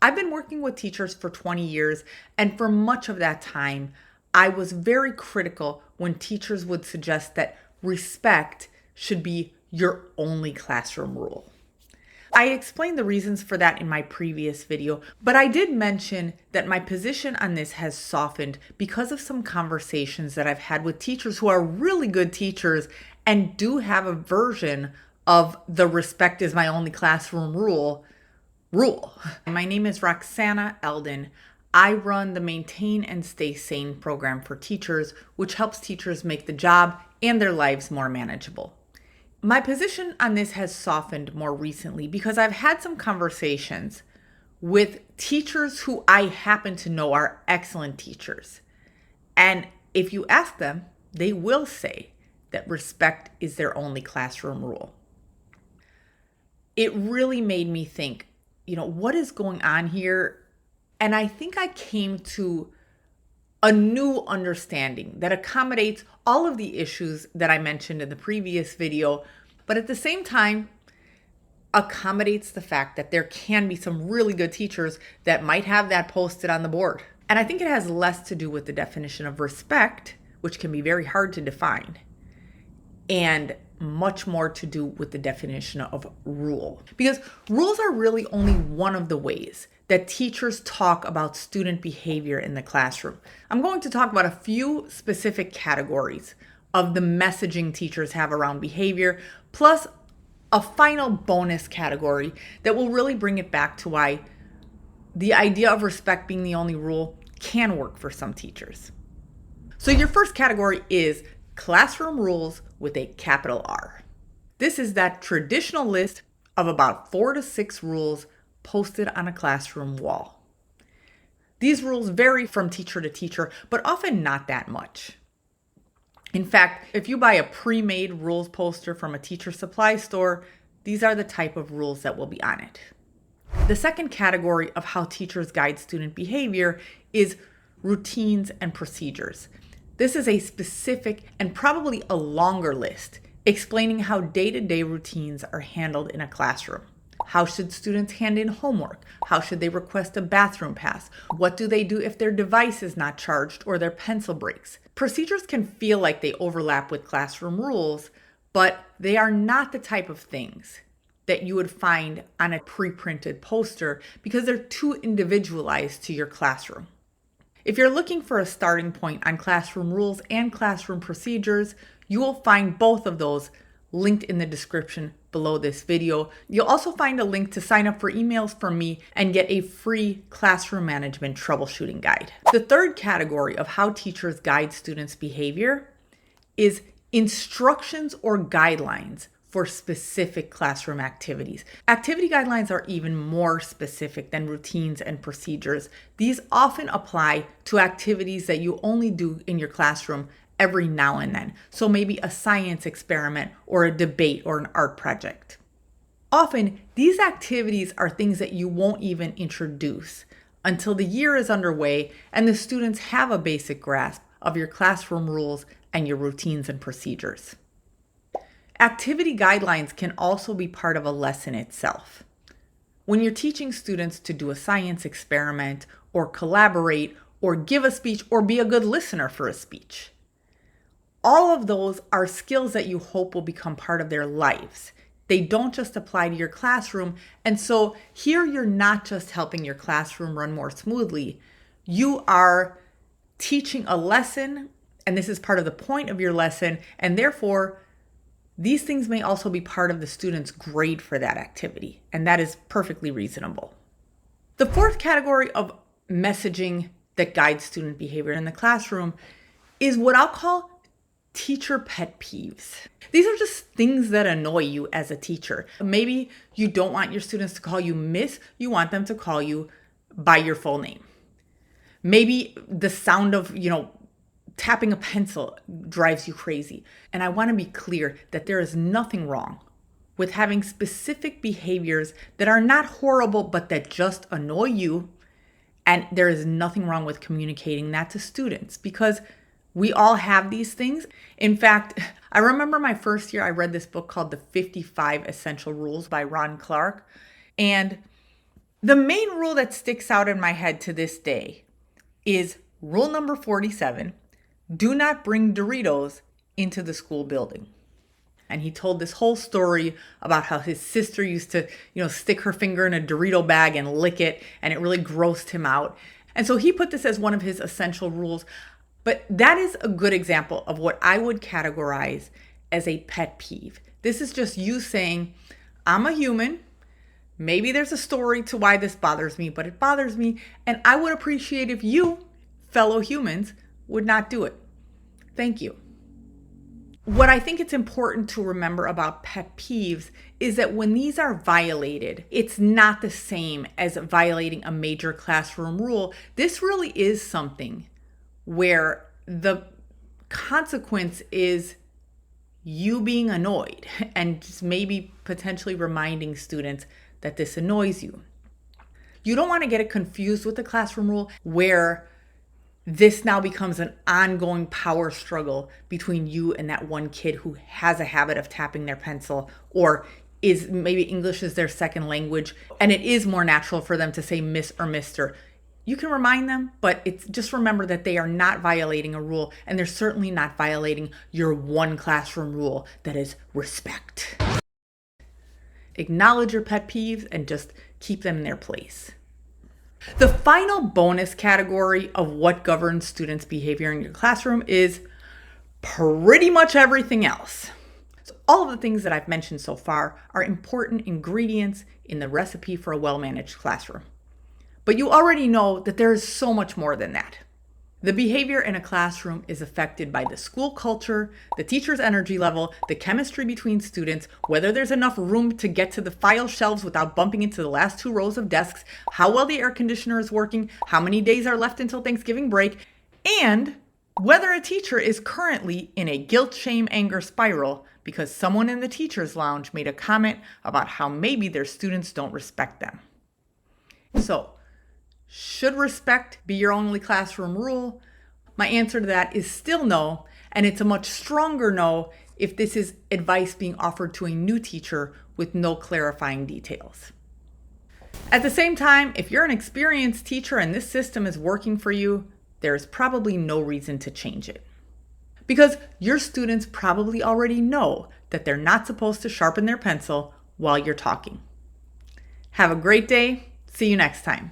I've been working with teachers for 20 years, and for much of that time, I was very critical when teachers would suggest that respect should be your only classroom rule. I explained the reasons for that in my previous video, but I did mention that my position on this has softened because of some conversations that I've had with teachers who are really good teachers and do have a version of the respect is my only classroom rule. My name is Roxana Eldon. I run the Maintain and Stay Sane program for teachers, which helps teachers make the job and their lives more manageable. My position on this has softened more recently because I've had some conversations with teachers who I happen to know are excellent teachers. And if you ask them, they will say that respect is their only classroom rule. It really made me think, what is going on here? And I think I came to a new understanding that accommodates all of the issues that I mentioned in the previous video, but at the same time, accommodates the fact that there can be some really good teachers that might have that posted on the board. And I think it has less to do with the definition of respect, which can be very hard to define, and much more to do with the definition of rule. Because rules are really only one of the ways that teachers talk about student behavior in the classroom. I'm going to talk about a few specific categories of the messaging teachers have around behavior, plus a final bonus category that will really bring it back to why the idea of respect being the only rule can work for some teachers. So your first category is classroom rules with a capital R. This is that traditional list of about 4 to 6 rules posted on a classroom wall. These rules vary from teacher to teacher, but often not that much. In fact, if you buy a pre-made rules poster from a teacher supply store, these are the type of rules that will be on it. The second category of how teachers guide student behavior is routines and procedures. This is a specific and probably a longer list explaining how day-to-day routines are handled in a classroom. How should students hand in homework? How should they request a bathroom pass? What do they do if their device is not charged or their pencil breaks? Procedures can feel like they overlap with classroom rules, but they are not the type of things that you would find on a pre-printed poster because they're too individualized to your classroom. If you're looking for a starting point on classroom rules and classroom procedures, you will find both of those linked in the description below this video. You'll also find a link to sign up for emails from me and get a free classroom management troubleshooting guide. The third category of how teachers guide students' behavior is instructions or guidelines for specific classroom activities. Activity guidelines are even more specific than routines and procedures. These often apply to activities that you only do in your classroom every now and then. So maybe a science experiment or a debate or an art project. Often, these activities are things that you won't even introduce until the year is underway and the students have a basic grasp of your classroom rules and your routines and procedures. Activity guidelines can also be part of a lesson itself. When you're teaching students to do a science experiment or collaborate or give a speech or be a good listener for a speech, all of those are skills that you hope will become part of their lives. They don't just apply to your classroom. And so here you're not just helping your classroom run more smoothly. You are teaching a lesson, and this is part of the point of your lesson, and therefore these things may also be part of the student's grade for that activity, and that is perfectly reasonable. The fourth category of messaging that guides student behavior in the classroom is what I'll call teacher pet peeves. These are just things that annoy you as a teacher. Maybe you don't want your students to call you miss, you want them to call you by your full name. Maybe the sound of, tapping a pencil drives you crazy. And I want to be clear that there is nothing wrong with having specific behaviors that are not horrible, but that just annoy you. And there is nothing wrong with communicating that to students because we all have these things. In fact, I remember my first year, I read this book called The 55 Essential Rules by Ron Clark. And The main rule that sticks out in my head to this day is rule number 47: do not bring Doritos into the school building. And he told this whole story about how his sister used to, stick her finger in a Dorito bag and lick it, and it really grossed him out. And so he put this as one of his essential rules. But that is a good example of what I would categorize as a pet peeve. This is just you saying, I'm a human. Maybe there's a story to why this bothers me, but it bothers me. And I would appreciate if you, fellow humans, would not do it. Thank you. What I think it's important to remember about pet peeves is that when these are violated, it's not the same as violating a major classroom rule. This really is something where the consequence is you being annoyed and just maybe potentially reminding students that this annoys you. You don't want to get it confused with the classroom rule where this now becomes an ongoing power struggle between you and that one kid who has a habit of tapping their pencil, or is maybe English is their second language and it is more natural for them to say miss or mister. You can remind them, but it's just remember that they are not violating a rule, and they're certainly not violating your one classroom rule, that is respect. Acknowledge your pet peeves and just keep them in their place. The final bonus category of what governs students' behavior in your classroom is pretty much everything else. So all of the things that I've mentioned so far are important ingredients in the recipe for a well-managed classroom. But you already know that there is so much more than that. The behavior in a classroom is affected by the school culture, the teacher's energy level, the chemistry between students, whether there's enough room to get to the file shelves without bumping into the last 2 rows of desks, how well the air conditioner is working, how many days are left until Thanksgiving break, and whether a teacher is currently in a guilt, shame, anger spiral because someone in the teacher's lounge made a comment about how maybe their students don't respect them. So, should respect be your only classroom rule? My answer to that is still no, and it's a much stronger no if this is advice being offered to a new teacher with no clarifying details. At the same time, if you're an experienced teacher and this system is working for you, there's probably no reason to change it. Because your students probably already know that they're not supposed to sharpen their pencil while you're talking. Have a great day. See you next time.